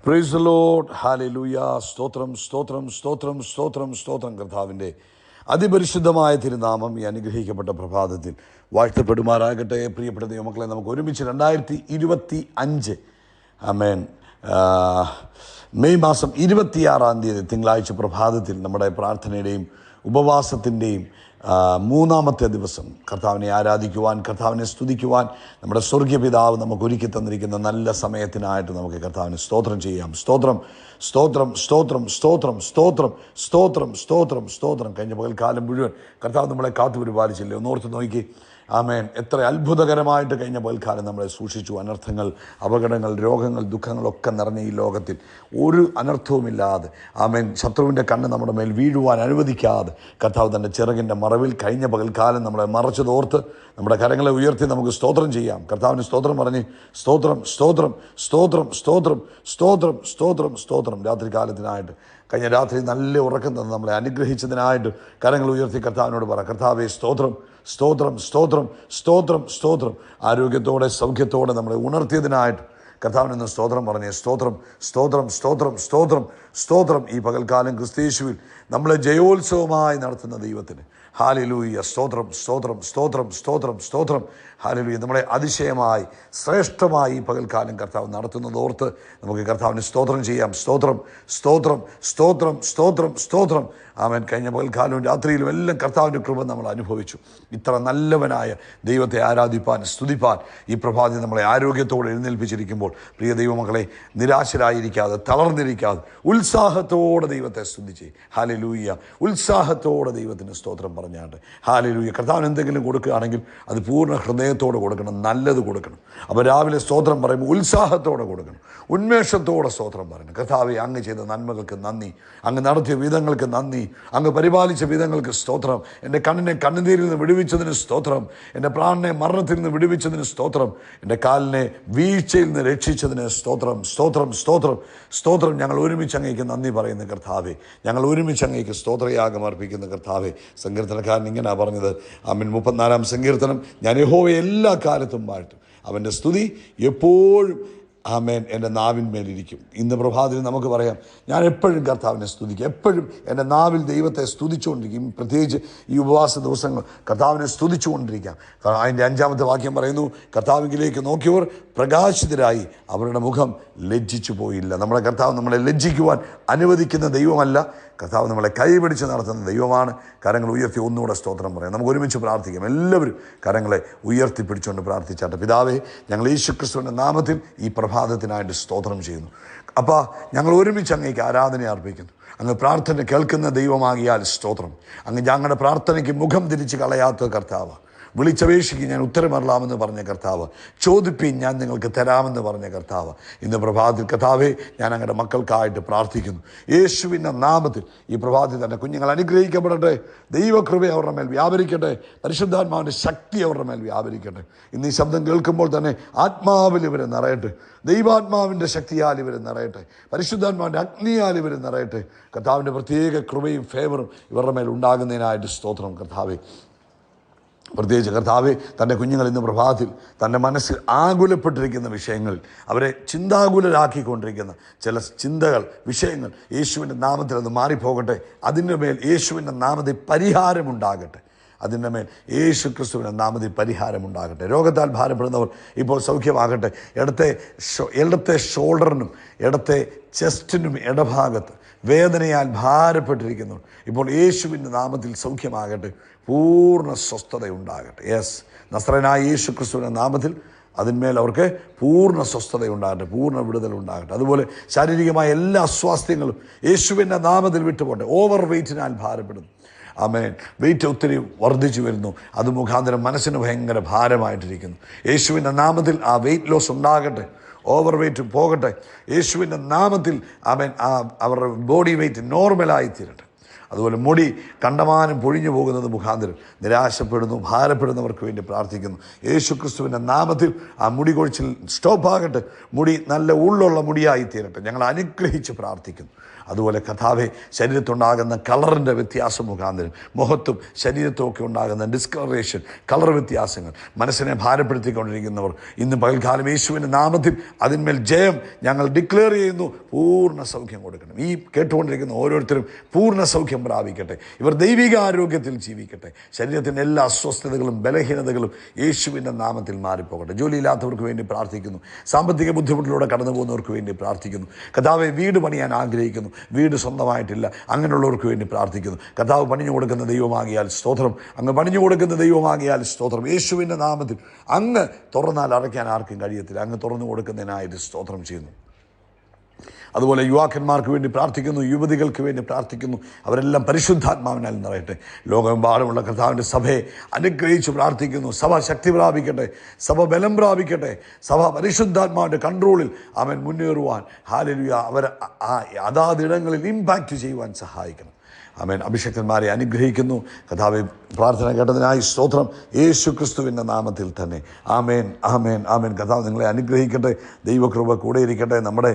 Praise the Lord. Hallelujah. സ്തോത്രം സ്തോത്രം സ്തോത്രം സ്തോത്രം സ്തോത്രം. കർത്താവിൻ്റെ അതിപരിശുദ്ധമായ തിരുനാമം ഈ അനുഗ്രഹിക്കപ്പെട്ട പ്രഭാതത്തിൽ വാഴ്ത്തപ്പെടുമാറാകട്ടെ. പ്രിയപ്പെട്ട ദൈവമക്കളെ, നമുക്ക് ഒരുമിച്ച് 2025 ആമേൻ മെയ് മാസം 26 തിങ്കളാഴ്ച പ്രഭാതത്തിൽ നമ്മുടെ പ്രാർത്ഥനയുടെയും ഉപവാസത്തിൻ്റെയും 3-ാമത്തെ ദിവസം കർത്താവിനെ ആരാധിക്കുവാൻ, കർത്താവിനെ സ്തുതിക്കുവാൻ നമ്മുടെ സ്വർഗീയ പിതാവ് നമുക്ക് ഒരുക്കി തന്നിരിക്കുന്ന നല്ല സമയത്തിനായിട്ട് നമുക്ക് കർത്താവിനെ സ്തോത്രം ചെയ്യാം. സ്തോത്രം സ്തോത്രം സ്തോത്രം സ്തോത്രം സ്തോത്രം സ്തോത്രം സ്തോത്രം സ്തോത്രം. കഴിഞ്ഞ പകൽക്കാലം മുഴുവൻ കർത്താവ് നമ്മളെ കാത്തു പരിപാലിച്ചില്ലേ? ഒന്നോർത്ത് നോക്കി. ആമേൻ. എത്ര അത്ഭുതകരമായിട്ട് കഴിഞ്ഞ പകൽക്കാലം നമ്മളെ സൂക്ഷിച്ചു. അനർത്ഥങ്ങൾ, അപകടങ്ങൾ, രോഗങ്ങൾ, ദുഃഖങ്ങളൊക്കെ നിറഞ്ഞ ഈ ലോകത്തിൽ ഒരു അനർത്ഥവുമില്ലാതെ, ആമേൻ, ശത്രുവിൻ്റെ കണ്ണ് നമ്മുടെ മേൽ വീഴുവാൻ അനുവദിക്കാതെ കർത്താവ് തൻ്റെ ചിറകിൻ്റെ മറവിൽ കഴിഞ്ഞ പകൽക്കാലം നമ്മളെ മറച്ചതോർത്ത് നമ്മുടെ കരങ്ങളെ ഉയർത്തി നമുക്ക് സ്തോത്രം ചെയ്യാം. കർത്താവിന് സ്തോത്രം പറഞ്ഞ് സ്തോത്രം സ്തോത്രം സ്തോത്രം സ്തോത്രം സ്തോത്രം സ്തോത്രം സ്തോത്രം. രാത്രി കാലത്തിനായിട്ട്, കഴിഞ്ഞ രാത്രി നല്ല ഉറക്കം തന്ന് നമ്മളെ അനുഗ്രഹിച്ചതിനായിട്ട് കരങ്ങൾ ഉയർത്തി കർത്താവിനോട് പറ, കർത്താവേ സ്തോത്രം സ്തോത്രം സ്തോത്രം സ്തോത്രം സ്തോത്രം. ആരോഗ്യത്തോടെ സൗഖ്യത്തോടെ നമ്മളെ ഉണർത്തിയതിനായിട്ട് കർത്താവിനൊന്ന് സ്തോത്രം പറഞ്ഞേ. സ്തോത്രം സ്തോത്രം സ്തോത്രം സ്തോത്രം സ്തോത്രം. ഈ പകൽക്കാലം ക്രിസ്തയേശുവിൽ നമ്മളെ ജയോത്സവമായി നടത്തുന്ന ദൈവത്തിന് ഹല്ലേലൂയ. സ്തോത്രം സ്തോത്രം സ്തോത്രം സ്തോത്രം സ്തോത്രം. ഹല്ലേലൂയ. നമ്മളെ അതിശയമായി ശ്രേഷ്ഠമായി ഈ പകൽക്കാലം കർത്താവ് നടത്തുന്നതോർത്ത് നമുക്ക് കർത്താവിന് സ്തോത്രം ചെയ്യാം. സ്തോത്രം സ്തോത്രം സ്തോത്രം സ്തോത്രം സ്തോത്രം. ആമേൻ. കഴിഞ്ഞ പകൽക്കാലവും രാത്രിയിലും എല്ലാം കർത്താവിൻ്റെ കൃപ നമ്മൾ അനുഭവിച്ചു. ഇത്ര നല്ലവനായ ദൈവത്തെ ആരാധിപ്പാൻ, സ്തുതിപ്പാൻ ഈ പ്രഭാതി നമ്മളെ ആരോഗ്യത്തോടെ എഴുന്നേൽപ്പിച്ചിരിക്കുമ്പോൾ പ്രിയ ദൈവമക്കളെ, നിരാശരായിരിക്കാതെ, തളർന്നിരിക്കാതെ, ഉത്സാഹത്തോടെ ദൈവത്തെ സ്തുതിച്ച് ഹല്ലേലൂയ. ഉത്സാഹത്തോടെ ദൈവത്തിന് സ്തോത്രം പറഞ്ഞാട്ട് ഹല്ലേലൂയ. കർത്താവിന് എന്തെങ്കിലും കൊടുക്കുകയാണെങ്കിൽ അത് പൂർണ്ണ ഹൃദയത്തോടെ കൊടുക്കണം, നല്ലത് കൊടുക്കണം. അപ്പോൾ രാവിലെ സ്തോത്രം പറയുമ്പോൾ ഉത്സാഹത്തോടെ കൊടുക്കണം, ഉന്മേഷത്തോടെ സ്തോത്രം പറയണം. കർത്താവെ, അങ്ങ് ചെയ്ത നന്മകൾക്ക് നന്ദി, അങ്ങ് നടത്തിയ വിധങ്ങൾക്ക് നന്ദി, അങ്ങ് പരിപാലിച്ച വിധങ്ങൾക്ക് സ്തോത്രം. എൻ്റെ കണ്ണിനെ കണ്ണുനീരിൽ നിന്ന് വിടുവിച്ചതിന് സ്തോത്രം, എൻ്റെ പ്രാണനെ മരണത്തിൽ നിന്ന് വിടുവിച്ചതിന് സ്തോത്രം, എൻ്റെ കാലിനെ വീഴ്ചയിൽ നിന്ന് രക്ഷിച്ചതിന് സ്തോത്രം സ്തോത്രം സ്തോത്രം സ്തോത്രം. ഞങ്ങൾ ഒരുമിച്ച് അങ്ങേക്ക് നന്ദി പറയുന്ന കർത്താവെ, ഞങ്ങൾ ഒരുമിച്ച് അങ്ങേക്ക് സ്തോത്രയാഗം അർപ്പിക്കുന്ന കർത്താവെ. സങ്കീർത്തനക്കാരൻ ഇങ്ങനെയാണ് പറഞ്ഞത്, ആമേൻ, 34-ാം സങ്കീർത്തനം, ഞാൻ യഹോവയെ എല്ലാ കാലത്തും വാഴ്ത്തും, അവൻ്റെ സ്തുതി എപ്പോഴും ആമേൻ എൻ്റെ നാവിന്മേലിരിക്കും. ഇന്ന് പ്രഭാതത്തിൽ നമുക്ക് പറയാം, ഞാൻ എപ്പോഴും കർത്താവിനെ സ്തുതിക്കും, എപ്പോഴും എൻ്റെ നാവിൽ ദൈവത്തെ സ്തുതിച്ചുകൊണ്ടിരിക്കും. പ്രത്യേകിച്ച് ഈ ഉപവാസ ദിവസങ്ങൾ കർത്താവിനെ സ്തുതിച്ചുകൊണ്ടിരിക്കാം. അതിൻ്റെ 5-ാമത്തെ വാക്യം പറയുന്നു, കർത്താവിലേക്ക് നോക്കിയവർ പ്രകാശിതരായി, അവരുടെ മുഖം ലജ്ജിച്ചു പോയില്ല. നമ്മുടെ കർത്താവ് നമ്മളെ ലജ്ജിക്കുവാൻ അനുവദിക്കുന്ന ദൈവമല്ല, കർത്താവ് നമ്മളെ കൈപിടിച്ച് നടത്തുന്ന ദൈവമാണ്. കരങ്ങൾ ഉയർത്തി ഒന്നുകൂടെ സ്തോത്രം പറയാം. നമുക്ക് ഒരുമിച്ച് പ്രാർത്ഥിക്കാം. എല്ലാവരും കരങ്ങളെ ഉയർത്തിപ്പിടിച്ചുകൊണ്ട് പ്രാർത്ഥിച്ചാട്ടെ. പിതാവേ, ഞങ്ങൾ യേശുക്രിസ്തുവിൻ്റെ നാമത്തിൽ ഈ പ്രഭാതത്തിനായിട്ട് സ്തോത്രം ചെയ്യുന്നു. അപ്പോൾ ഞങ്ങൾ ഒരുമിച്ച് അങ്ങേക്ക് ആരാധന അർപ്പിക്കുന്നു. അങ്ങ് പ്രാർത്ഥന കേൾക്കുന്ന ദൈവമാകിയാൽ സ്തോത്രം. അങ്ങ് ഞങ്ങളുടെ പ്രാർത്ഥനയ്ക്ക് മുഖം തിരിച്ച് കളയാത്ത കർത്താവ്, വിളിച്ചപേക്ഷിക്ക് ഞാൻ ഉത്തരമറിയാമെന്ന് പറഞ്ഞ കർത്താവ്, ചോദിപ്പീൻ ഞാൻ നിങ്ങൾക്ക് തരാമെന്ന് പറഞ്ഞ കർത്താവ്, ഇന്ന് പ്രഭാതത്തിൽ കർത്താവേ, ഞാൻ അങ്ങയുടെ മക്കൾക്കായിട്ട് പ്രാർത്ഥിക്കുന്നു. യേശുവിൻ്റെ നാമത്തിൽ ഈ പ്രഭാതത്തിൽ തന്നെ കുഞ്ഞുങ്ങൾ അനുഗ്രഹിക്കപ്പെടട്ടെ. ദൈവകൃപ അവരുടെ മേൽ വ്യാപരിക്കട്ടെ. പരിശുദ്ധാത്മാവിൻ്റെ ശക്തി അവരുടെ മേൽ വ്യാപരിക്കട്ടെ. ഇന്ന് ഈ ശബ്ദം കേൾക്കുമ്പോൾ തന്നെ ആത്മാവിൽ ഇവരെ നിറയട്ടെ. ദൈവാത്മാവിൻ്റെ ശക്തിയാൽ ഇവർ നിറയട്ടെ. പരിശുദ്ധാത്മാവിൻ്റെ അഗ്നിയാൽ ഇവർ നിറയട്ടെ. കർത്താവിൻ്റെ പ്രത്യേക കൃപയും ഫേവറും ഇവരുടെ മേൽ ഉണ്ടാകുന്നതിനായിട്ട് സ്തോത്രം. കർത്താവേ, പ്രത്യേകിച്ച് കർത്താവെ, തൻ്റെ കുഞ്ഞുങ്ങൾ ഇന്ന് പ്രഭാതത്തിൽ തൻ്റെ മനസ്സിൽ ആകുലപ്പെട്ടിരിക്കുന്ന വിഷയങ്ങളിൽ, അവരെ ചിന്താകുലരാക്കിക്കൊണ്ടിരിക്കുന്ന ചില ചിന്തകൾ, വിഷയങ്ങൾ യേശുവിൻ്റെ നാമത്തിൽ അത് മാറിപ്പോകട്ടെ. അതിൻ്റെ മേൽ യേശുവിൻ്റെ നാമത്തിൽ പരിഹാരമുണ്ടാകട്ടെ. അതിൻ്റെ മേൽ യേശു ക്രിസ്തുവിൻ്റെ നാമത്തിൽ പരിഹാരമുണ്ടാകട്ടെ. രോഗത്താൽ ഭാരപ്പെടുന്നവർ ഇപ്പോൾ സൗഖ്യമാകട്ടെ. ഇടത്തെ ഷോൾഡറിനും ഇടത്തെ ചെസ്റ്റിനും ഇടഭാഗത്ത് വേദനയാൽ ഭാരപ്പെട്ടിരിക്കുന്നവർ ഇപ്പോൾ യേശുവിൻ്റെ നാമത്തിൽ സൗഖ്യമാകട്ടെ. പൂർണ്ണ സ്വസ്ഥതയുണ്ടാകട്ടെ. യെസ്, നസ്രയനായ യേശു ക്രിസ്തുവിൻ്റെ നാമത്തിൽ അതിന്മേൽ അവർക്ക് പൂർണ്ണ സ്വസ്ഥതയുണ്ടാകട്ടെ, പൂർണ്ണ വിടുതലുണ്ടാകട്ടെ. അതുപോലെ ശാരീരികമായ എല്ലാ അസ്വാസ്ഥ്യങ്ങളും യേശുവിൻ്റെ നാമത്തിൽ വിട്ടുപോട്ടെ. ഓവർ വെയ്റ്റിനാൽ ഭാരപ്പെടുന്നു, ആമേൻ, വെയിറ്റ് ഒത്തിരി വർദ്ധിച്ചു വരുന്നു, അത് മുഖാന്തരം മനസ്സിന് ഭയങ്കര ഭാരമായിട്ടിരിക്കുന്നു. യേശുവിൻ്റെ നാമത്തിൽ ആ വെയിറ്റ് ലോസ് ഉണ്ടാകട്ടെ. ഓവർ വെയ്റ്റ് പോകട്ടെ യേശുവിൻ്റെ നാമത്തിൽ. ആമേൻ. അവരുടെ ബോഡി വെയ്റ്റ് നോർമലായി തീരട്ടെ. അതുപോലെ മുടി കണ്ടമാനം പൊഴിഞ്ഞു പോകുന്നത് മുഖാന്തരം നിരാശപ്പെടുന്നു, ഭാരപ്പെടുന്നവർക്ക് വേണ്ടി പ്രാർത്ഥിക്കുന്നു. യേശുക്രിസ്തുവിൻ്റെ നാമത്തിൽ ആ മുടി കൊഴിച്ചിൽ സ്റ്റോപ്പാകട്ടെ, മുടി നല്ല ഉള്ളുള്ള മുടിയായി തീരട്ടെ. ഞങ്ങൾ അനുഗ്രഹിച്ച് പ്രാർത്ഥിക്കുന്നു. അതുപോലെ കഥാവെ ശരീരത്തുണ്ടാകുന്ന കളറിൻ്റെ വ്യത്യാസം മുഖാന്തരം മുഖത്തും ശരീരത്തും ഒക്കെ ഉണ്ടാകുന്ന ഡിസ്കളറേഷൻ, കളർ വ്യത്യാസങ്ങൾ മനസ്സിനെ ഭാരപ്പെടുത്തിക്കൊണ്ടിരിക്കുന്നവർ ഇന്ന് പകൽക്കാലം യേശുവിൻ്റെ നാമത്തിൽ അതിന്മേൽ ജയം ഞങ്ങൾ ഡിക്ലെയർ ചെയ്യുന്നു. പൂർണ്ണ സൗഖ്യം കൊടുക്കണം. ഈ കേട്ടുകൊണ്ടിരിക്കുന്ന ഓരോരുത്തരും പൂർണ്ണ സൗഖ്യം പ്രാപിക്കട്ടെ. ഇവർ ദൈവിക ആരോഗ്യത്തിൽ ജീവിക്കട്ടെ. ശരീരത്തിൻ്റെ എല്ലാ അസ്വസ്ഥതകളും ബലഹീനതകളും യേശുവിൻ്റെ നാമത്തിൽ മാറിപ്പോകട്ടെ. ജോലിയില്ലാത്തവർക്ക് വേണ്ടി പ്രാർത്ഥിക്കുന്നു. സാമ്പത്തിക ബുദ്ധിമുട്ടിലൂടെ കടന്നു പോകുന്നവർക്ക് വേണ്ടി പ്രാർത്ഥിക്കുന്നു. കഥാവെ വീട് പണിയാൻ ആഗ്രഹിക്കുന്നു, വീട് സ്വന്തമായിട്ടില്ല, അങ്ങനെയുള്ളവർക്ക് വേണ്ടി പ്രാർത്ഥിക്കുന്നു. കർത്താവ് പണിഞ്ഞു കൊടുക്കുന്ന ദൈവമാകിയാൽ സ്തോത്രം. അങ്ങ് പണിഞ്ഞു കൊടുക്കുന്ന ദൈവമാകിയാൽ സ്തോത്രം. യേശുവിൻ്റെ നാമത്തിൽ അങ്ങ് തുറന്നാൽ അടയ്ക്കാൻ ആർക്കും കഴിയത്തില്ല. അങ്ങ് തുറന്നു കൊടുക്കുന്നതിനായിട്ട് സ്തോത്രം ചെയ്യുന്നു. അതുപോലെ യുവാക്കന്മാർക്ക് വേണ്ടി പ്രാർത്ഥിക്കുന്നു, യുവതികൾക്ക് വേണ്ടി പ്രാർത്ഥിക്കുന്നു. അവരെല്ലാം പരിശുദ്ധാത്മാവിനാൽ നിറയട്ടെ. ലോകമെമ്പാടുമുള്ള കർത്താവിൻ്റെ സഭയെ അനുഗ്രഹിച്ച് പ്രാർത്ഥിക്കുന്നു. സഭ ശക്തി പ്രാപിക്കട്ടെ, സഭ ബലം പ്രാപിക്കട്ടെ, സഭ പരിശുദ്ധാത്മാവിൻ്റെ കൺട്രോളിൽ അവൻ മുന്നേറുവാൻ ഹല്ലേലൂയ അവർ അതാതിടങ്ങളിൽ ഇമ്പാക്റ്റ് ചെയ്യുവാൻ സഹായിക്കണം. ആമേൻ. അഭിഷക്തന്മാരെ അനുഗ്രഹിക്കുന്നു. കർത്താവേ, പ്രാർത്ഥന കേട്ടതിനായി സ്തോത്രം, യേശു ക്രിസ്തുവിൻ്റെ നാമത്തിൽ തന്നെ. ആമേൻ, ആമേൻ, ആമേൻ. കർത്താവ് നിങ്ങളെ അനുഗ്രഹിക്കട്ടെ. ദൈവകൃപ കൂടെ ഇരിക്കട്ടെ. നമ്മുടെ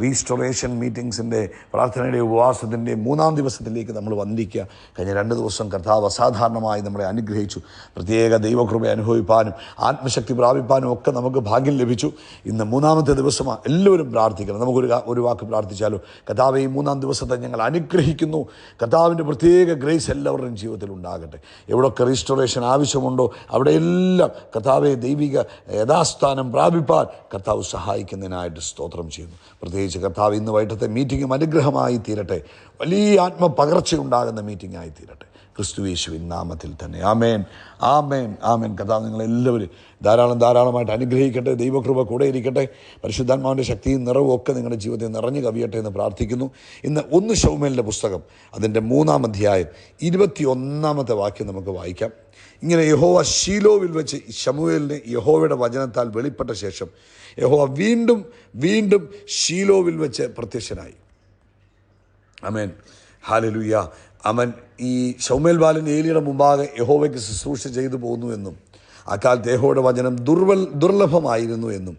റീസ്റ്റോറേഷൻ മീറ്റിങ്സിൻ്റെ പ്രാർത്ഥനയുടെ ഉപവാസത്തിൻ്റെ 3-ാം ദിവസത്തിലേക്ക് നമ്മൾ വന്നിരിക്കുക. കഴിഞ്ഞ 2 ദിവസം കർത്താവ് അസാധാരണമായി നമ്മളെ അനുഗ്രഹിച്ചു. പ്രത്യേക ദൈവകൃപ അനുഭവിപ്പാനും ആത്മശക്തി പ്രാപിപ്പാനും ഒക്കെ നമുക്ക് ഭാഗ്യം ലഭിച്ചു. ഇന്ന് 3-ാമത്തെ ദിവസമാണ്. എല്ലാവരും പ്രാർത്ഥിക്കണം. നമുക്കൊരു വാക്ക് പ്രാർത്ഥിച്ചാലോ? കർത്താവേ, ഈ 3-ാം ദിവസത്തെ ഞങ്ങൾ അനുഗ്രഹിക്കുന്നു. കർത്താവിൻ്റെ പ്രത്യേക ഗ്രേസ് എല്ലാവരുടെയും ജീവിതത്തിൽ ഉണ്ടാകട്ടെ. എവിടെയൊക്കെ റീസ്റ്റോറേഷൻ ആവശ്യമുണ്ടോ അവിടെയെല്ലാം കർത്താവെ ദൈവിക യഥാസ്ഥാനം പ്രാപിപ്പാൻ കർത്താവ് സഹായിക്കുന്നതിനായിട്ട് സ്തോത്രം ചെയ്യുന്നു. പ്രത്യേകിച്ച് കർത്താവ് ഇന്ന് വൈകിട്ടത്തെ മീറ്റിംഗും അനുഗ്രഹമായി തീരട്ടെ. വലിയ ആത്മപകർച്ചയുണ്ടാകുന്ന മീറ്റിംഗ് ആയി തീരട്ടെ. ക്രിസ്തു യേശുവിൻ നാമത്തിൽ തന്നെ. ആമേൻ, ആമേൻ, ആമേൻ. കർത്താവ് നിങ്ങളെല്ലാവരും ധാരാളമായിട്ട് അനുഗ്രഹിക്കട്ടെ. ദൈവകൃപ കൂടെ ഇരിക്കട്ടെ. പരിശുദ്ധാത്മാവിൻ്റെ ശക്തിയും നിറവും ഒക്കെ നിങ്ങളുടെ ജീവിതത്തിൽ നിറഞ്ഞു കവിയട്ടെ എന്ന് പ്രാർത്ഥിക്കുന്നു. ഇന്ന് 1 ശമൂവേലിൻ്റെ പുസ്തകം അതിൻ്റെ 3-ാം അധ്യായം 21-ാമത്തെ വാക്യം നമുക്ക് വായിക്കാം. ഇങ്ങനെ യഹോവ ശീലോവിൽ വെച്ച് ശമൂവേലിന് യഹോവയുടെ വചനത്താൽ വെളിപ്പെട്ട ശേഷം യഹോവ വീണ്ടും വീണ്ടും ശീലോവിൽ വെച്ച് പ്രത്യക്ഷനായി. ആമേൻ, ഹല്ലേലൂയ. അവൻ ഈ ശമൂവേൽ ബാലൻ ഏലിയുടെ മുമ്പാകെ യഹോവയ്ക്ക് ശുശ്രൂഷ ചെയ്തു പോകുന്നു എന്നും അക്കാലത്ത് യഹോവയുടെ വചനം ദുർലഭമായിരുന്നു എന്നും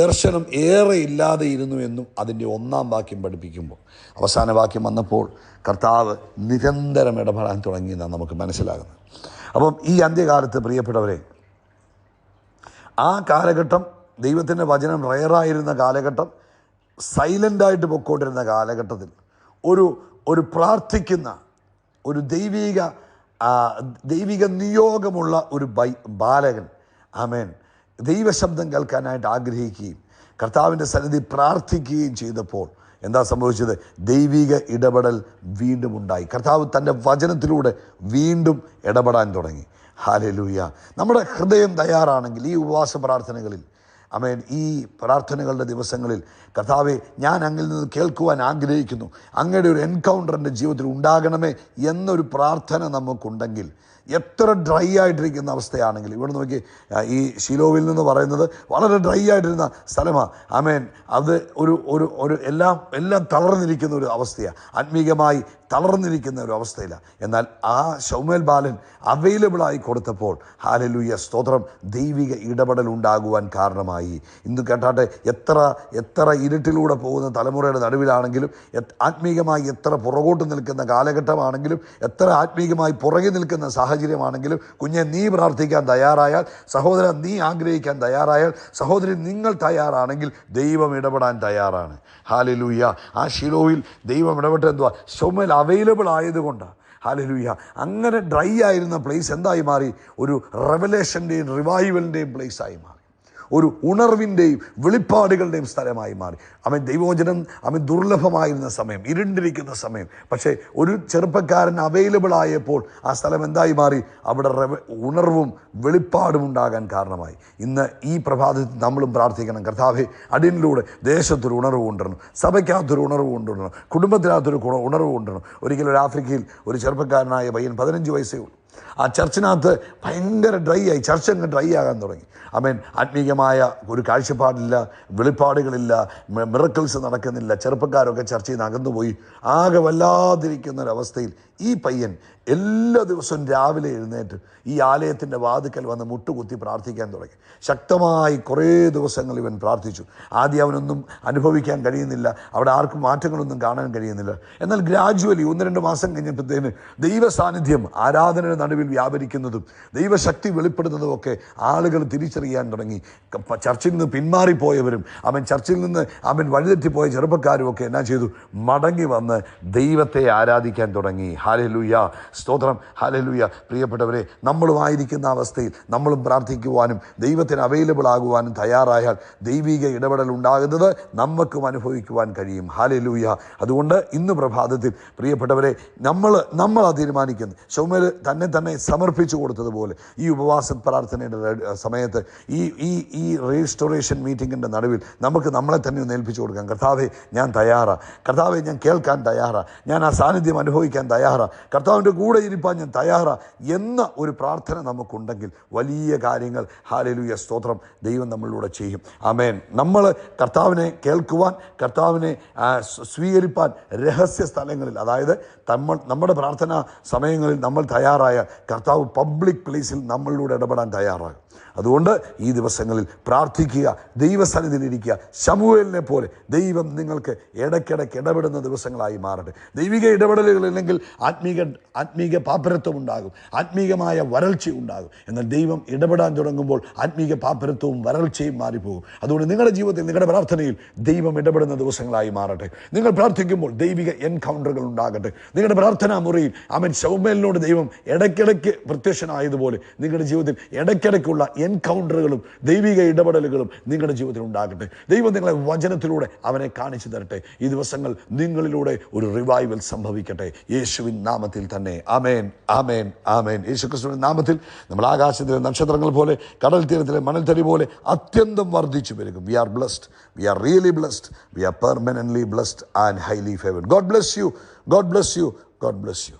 ദർശനം ഏറെ ഇല്ലാതെ ഇരുന്നു എന്നും അതിൻ്റെ 1-ാം വാക്യം പഠിപ്പിക്കുമ്പോൾ അവസാന വാക്യം വന്നപ്പോൾ കർത്താവ് നിരന്തരം ഇടപെടാൻ തുടങ്ങിയെന്നാണ് നമുക്ക് മനസ്സിലാകുന്നത്. അപ്പം ഈ അന്ത്യകാലത്ത് പ്രിയപ്പെട്ടവരെ, ആ കാലഘട്ടം ദൈവത്തിൻ്റെ വചനം റെയറായിരുന്ന കാലഘട്ടം, സൈലൻ്റായിട്ട് പൊക്കോണ്ടിരുന്ന കാലഘട്ടത്തിൽ ഒരു പ്രാർത്ഥിക്കുന്ന ഒരു ദൈവിക നിയോഗമുള്ള ഒരു ബാലകൻ, ആമേൻ, ദൈവശബ്ദം കേൾക്കാനായിട്ട് ആഗ്രഹിക്കുകയും കർത്താവിൻ്റെ സന്നിധി പ്രാർത്ഥിക്കുകയും ചെയ്തപ്പോൾ എന്താ സംഭവിച്ചത്? ദൈവിക ഇടപെടൽ വീണ്ടും ഉണ്ടായി. കർത്താവ് തൻ്റെ വചനത്തിലൂടെ വീണ്ടും ഇടപെടാൻ തുടങ്ങി. ഹല്ലേലൂയ. നമ്മുടെ ഹൃദയം തയ്യാറാണെങ്കിൽ ഈ ഉപവാസ പ്രാർത്ഥനകളിൽ, ആമേൻ, ഈ പ്രാർത്ഥനകളുടെ ദിവസങ്ങളിൽ കർത്താവെ, ഞാൻ അങ്ങിൽ നിന്ന് കേൾക്കുവാൻ ആഗ്രഹിക്കുന്നു, അങ്ങയുടെ ഒരു എൻകൗണ്ടർ എൻ്റെ ജീവിതത്തിൽ ഉണ്ടാകണമേ എന്നൊരു പ്രാർത്ഥന നമുക്കുണ്ടെങ്കിൽ, എത്ര ഡ്രൈ ആയിട്ടിരിക്കുന്ന അവസ്ഥയാണെങ്കിൽ, ഇവിടെ നോക്കി, ഈ ശീലോവിൽ നിന്ന് പറയുന്നത് വളരെ ഡ്രൈ ആയിട്ടിരുന്ന സ്ഥലമാണ്. ആമേൻ, അത് ഒരു എല്ലാം തളർന്നിരിക്കുന്ന ഒരു അവസ്ഥയാണ്, ആത്മീകമായി തളർന്നിരിക്കുന്ന ഒരു അവസ്ഥയില്ല. എന്നാൽ ആ ശമൂവേൽ ബാലൻ അവൈലബിളായി കൊടുത്തപ്പോൾ ഹല്ലേലൂയ, സ്തോത്രം, ദൈവിക ഇടപെടൽ ഉണ്ടാകുവാൻ കാരണമായി. ഇന്ന് കേട്ടാട്ടെ, എത്ര ഇരുട്ടിലൂടെ പോകുന്ന തലമുറയുടെ നടുവിലാണെങ്കിലും, ആത്മീകമായി എത്ര പുറകോട്ട് നിൽക്കുന്ന കാലഘട്ടമാണെങ്കിലും, എത്ര ആത്മീകമായി പുറകെ നിൽക്കുന്ന സാഹചര്യമാണെങ്കിലും, കുഞ്ഞെ നീ പ്രാർത്ഥിക്കാൻ തയ്യാറായാൽ, സഹോദരൻ നീ ആഗ്രഹിക്കാൻ തയ്യാറായാൽ, സഹോദരി നിങ്ങൾ തയ്യാറാണെങ്കിൽ ദൈവം ഇടപെടാൻ തയ്യാറാണ്. ഹല്ലേലൂയ. ആ ശീലോവിൽ ദൈവം ഇടപെട്ട് എന്തുവാ? ശമൂവേൽ അവൈലബിൾ ആയതുകൊണ്ടാണ്. ഹല്ലേലൂയ. അങ്ങനെ ഡ്രൈ ആയിരുന്ന പ്ലേസ് എന്തായി മാറി? ഒരു റെവലേഷൻ്റെയും റിവൈവലിൻ്റെയും പ്ലേസായി മാറി. ഒരു ഉണർവിൻ്റെയും വെളിപ്പാടുകളുടെയും സ്ഥലമായി മാറി. അവൻ ദൈവവചനം ദുർലഭമായിരുന്ന സമയം, ഇരുണ്ടിരിക്കുന്ന സമയം. പക്ഷേ ഒരു ചെറുപ്പക്കാരൻ അവൈലബിൾ ആയപ്പോൾ ആ സ്ഥലം എന്തായി മാറി? അവിടെ ഉണർവും വെളിപ്പാടും ഉണ്ടാകാൻ കാരണമായി. ഇന്ന് ഈ പ്രഭാതത്തിൽ നമ്മളും പ്രാർത്ഥിക്കണം, കർത്താവേ, അടിയനിലൂടെ ദേശത്തൊരു ഉണർവ് കൊണ്ടുവരണം, സഭയ്ക്കകത്തൊരു ഉണർവ് കൊണ്ടുവരണം, കുടുംബത്തിനകത്തൊരു ഉണർവ് കൊണ്ടുവരണം. ഒരിക്കലും ഒരു ആഫ്രിക്കയിൽ ഒരു ചെറുപ്പക്കാരനായ പയ്യൻ, 15 വയസ്സേ ഉള്ളൂ, ആ ചർച്ചിനകത്ത് ഭയങ്കര ഡ്രൈ ആയി, ചർച്ച് അങ്ങ് ഡ്രൈ ആകാൻ തുടങ്ങി. ആമേൻ. ആത്മീയമായ ഒരു കാഴ്ചപ്പാടില്ല, വെളിപ്പാടുകളില്ല, മിറക്കിൾസ് നടക്കുന്നില്ല. ചെറുപ്പക്കാരൊക്കെ ചർച്ചയിൽ നിന്ന് അകന്നുപോയി ആകെ വല്ലാതിരിക്കുന്ന ഒരവസ്ഥയിൽ ഈ പയ്യൻ എല്ലാ ദിവസവും രാവിലെ എഴുന്നേറ്റ് ഈ ആലയത്തിൻ്റെ വാതിക്കൽ വന്ന് മുട്ടുകുത്തി പ്രാർത്ഥിക്കാൻ തുടങ്ങി. ശക്തമായി കുറേ ദിവസങ്ങൾ ഇവൻ പ്രാർത്ഥിച്ചു. ആദ്യം അവനൊന്നും അനുഭവിക്കാൻ കഴിയുന്നില്ല, അവിടെ ആർക്കും മാറ്റങ്ങളൊന്നും കാണാൻ കഴിയുന്നില്ല. എന്നാൽ ഗ്രാജുവലി 1-2 മാസം കഴിഞ്ഞപ്പോഴത്തേന് ദൈവ സാന്നിധ്യം ആരാധനയുടെ നടുവിൽ വ്യാപരിക്കുന്നതും ദൈവശക്തി വെളിപ്പെടുന്നതും ഒക്കെ ആളുകൾ തിരിച്ചറിയാൻ തുടങ്ങി. ചർച്ചിൽ നിന്ന് പിന്മാറിപ്പോയവരും ചർച്ചിൽ നിന്ന് വഴിതെറ്റിപ്പോയ ചെറുപ്പക്കാരും ഒക്കെ എന്നാ ചെയ്തു? മടങ്ങി വന്ന് ദൈവത്തെ ആരാധിക്കാൻ തുടങ്ങി. ഹല്ലേലൂയ, സ്തോത്രം, ഹല്ലേലൂയ. പ്രിയപ്പെട്ടവരെ, നമ്മളുമായിരിക്കുന്ന അവസ്ഥയിൽ നമ്മളും പ്രാർത്ഥിക്കുവാനും ദൈവത്തിന് അവൈലബിൾ ആകുവാനും തയ്യാറായാൽ ദൈവിക ഇടപെടൽ ഉണ്ടാകുന്നത് നമുക്കും അനുഭവിക്കുവാൻ കഴിയും. ഹല്ലേലൂയ. അതുകൊണ്ട് ഇന്ന് പ്രഭാതത്തിൽ പ്രിയപ്പെട്ടവരെ, നമ്മൾ തീരുമാനിക്കുന്നത് ശൗമേൽ തന്നെ സമർപ്പിച്ചു കൊടുത്തതുപോലെ ഈ ഉപവാസ പ്രാർത്ഥനയുടെ സമയത്ത് ഈ റീസ്റ്റോറേഷൻ മീറ്റിങ്ങിൻ്റെ നടുവിൽ നമുക്ക് നമ്മളെ തന്നെ ഒന്ന് ഏൽപ്പിച്ചു കൊടുക്കാം. കർത്താവേ, ഞാൻ തയ്യാറാണ്. കർത്താവെ, ഞാൻ കേൾക്കാൻ തയ്യാറാണ്. ഞാൻ ആ സാന്നിധ്യം അനുഭവിക്കാൻ തയ്യാറാണ്. കർത്താവിൻ്റെ കൂടെ ഇരിപ്പാൻ ഞാൻ തയ്യാറാണ് എന്ന ഒരു പ്രാർത്ഥന നമുക്കുണ്ടെങ്കിൽ വലിയ കാര്യങ്ങൾ, ഹല്ലേലൂയ, സ്തോത്രം, ദൈവം നമ്മളിലൂടെ ചെയ്യും. ആമേൻ. നമ്മൾ കർത്താവിനെ കേൾക്കുവാൻ, കർത്താവിനെ സ്വീകരിപ്പാൻ രഹസ്യ സ്ഥലങ്ങളിൽ, അതായത് നമ്മുടെ പ്രാർത്ഥനാ സമയങ്ങളിൽ നമ്മൾ തയ്യാറായ കർത്താവ് പബ്ലിക് പ്ലേസിൽ നമ്മളിലൂടെ ഇടപെടാൻ തയ്യാറാകും. അതുകൊണ്ട് ഈ ദിവസങ്ങളിൽ പ്രാർത്ഥിക്കുക, ദൈവസന്നിധിയിലിരിക്കുക. ശമൂവേലിനെ പോലെ ദൈവം നിങ്ങൾക്ക് ഇടയ്ക്കിടയ്ക്ക് ഇടപെടുന്ന ദിവസങ്ങളായി മാറട്ടെ. ദൈവിക ഇടപെടലുകളില്ലെങ്കിൽ ആത്മീക പാപ്പരത്വം ഉണ്ടാകും, ആത്മീകമായ വരൾച്ച ഉണ്ടാകും. എന്നാൽ ദൈവം ഇടപെടാൻ തുടങ്ങുമ്പോൾ ആത്മീക പാപ്പരത്വവും വരൾച്ചയും മാറിപ്പോകും. അതുകൊണ്ട് നിങ്ങളുടെ ജീവിതത്തിൽ, നിങ്ങളുടെ പ്രാർത്ഥനയിൽ ദൈവം ഇടപെടുന്ന ദിവസങ്ങളായി മാറട്ടെ. നിങ്ങൾ പ്രാർത്ഥിക്കുമ്പോൾ ദൈവിക എൻകൗണ്ടറുകൾ ഉണ്ടാകട്ടെ. നിങ്ങളുടെ പ്രാർത്ഥനാ മുറിയിൽ ശൗമേലിനോട് ദൈവം ഇടയ്ക്കിടയ്ക്ക് പ്രത്യക്ഷനായതുപോലെ നിങ്ങളുടെ ജീവിതത്തിൽ ഇടയ്ക്കിടയ്ക്കുള്ള എൻകൗണ്ടറുകളും ദൈവിക ഇടപെടലുകളും നിങ്ങളുടെ ജീവിതത്തിൽ ഉണ്ടാകട്ടെ. ദൈവം നിങ്ങളെ വചനത്തിലൂടെ അവനെ കാണിച്ചു തരട്ടെ. ഈ ദിവസങ്ങൾ നിങ്ങളിലൂടെ ഒരു റിവൈവൽ സംഭവിക്കട്ടെ, യേശുവിൻ നാമത്തിൽ തന്നെ. ആമേൻ, ആമേൻ, ആമേൻ. യേശുക്രിസ്തുവിന്റെ നാമത്തിൽ നമ്മൾ ആകാശത്തിലെ നക്ഷത്രങ്ങൾ പോലെ, കടൽ തീരത്തിലെ മണൽത്തരി പോലെ അത്യന്തം വർദ്ധിച്ചു പെരുകും. We are blessed, we are really blessed, we are permanently blessed and highly favoured. God bless you, God bless you, God bless U.